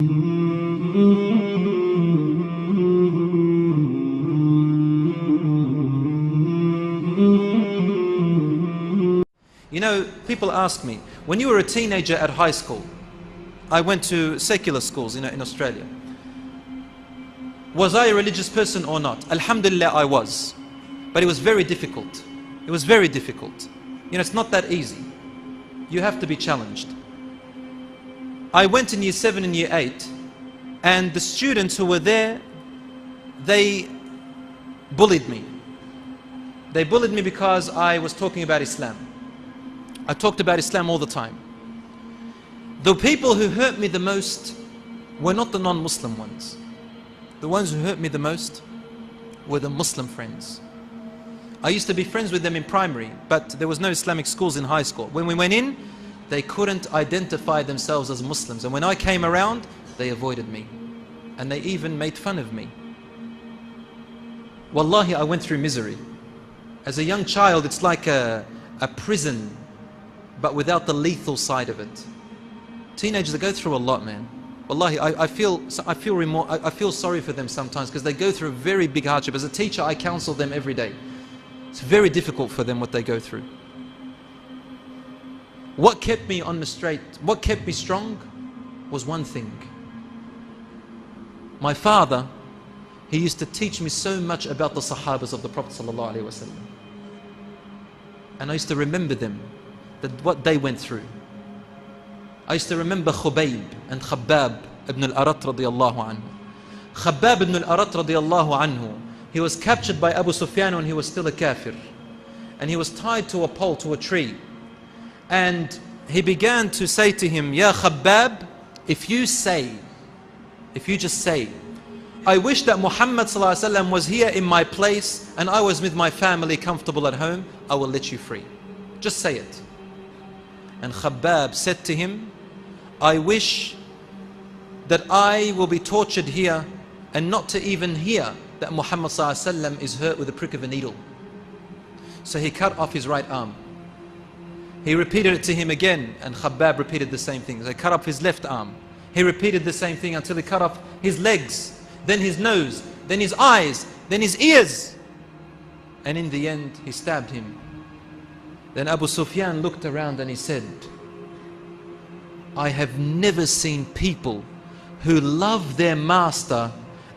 You know, people ask me, when you were a teenager at high school, I went to secular schools in Australia. Was I a religious person or not? Alhamdulillah, I was. But it was very difficult. It was very difficult. You know, it's not that easy. You have to be challenged. I went in year 7 and year 8, and the students who were there, they bullied me. They bullied me because I was talking about Islam. I talked about Islam all the time. The people who hurt me the most were not the non-Muslim ones. The ones who hurt me the most were the Muslim friends. I used to be friends with them in primary, but there was no Islamic schools in high school. When we went in, they couldn't identify themselves as Muslims. And when I came around, they avoided me. And they even made fun of me. Wallahi, I went through misery. As a young child, it's like a prison, but without the lethal side of it. Teenagers, they go through a lot, man. Wallahi, I feel sorry for them sometimes, because they go through a very big hardship. As a teacher, I counsel them every day. It's very difficult for them what they go through. What kept me on the straight, what kept me strong was one thing. My father, he used to teach me so much about the Sahabas of the Prophet ﷺ. And I used to remember them, that what they went through. I used to remember Khubayb and Khabbab ibn al-Arat radiyallahu anhu. Khabbab ibn al-Arat radiyallahu anhu, he was captured by Abu Sufyan when he was still a kafir. And he was tied to a pole, to a tree. And he began to say to him, Ya Khabbab, if you just say, I wish that Muhammad ﷺ was here in my place and I was with my family comfortable at home, I will let you free. Just say it. And Khabbab said to him, I wish that I will be tortured here and not to even hear that Muhammad ﷺ is hurt with a prick of a needle. So he cut off his right arm. He repeated it to him again, and Khabbab repeated the same thing. They cut off his left arm. He repeated the same thing until he cut off his legs, then his nose, then his eyes, then his ears. And in the end, he stabbed him. Then Abu Sufyan looked around and he said, I have never seen people who love their master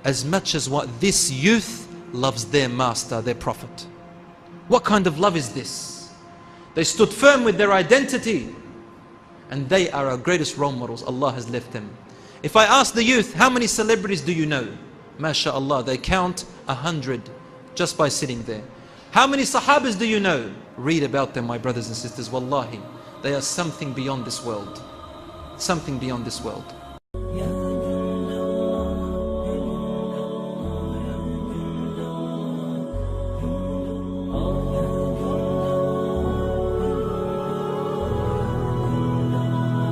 as much as what this youth loves their master, their prophet. What kind of love is this? They stood firm with their identity, and they are our greatest role models. Allah has left them. If I ask the youth, how many celebrities do you know? MashaAllah, they count 100 just by sitting there. How many Sahabas do you know? Read about them, my brothers and sisters. Wallahi, they are something beyond this world. Something beyond this world.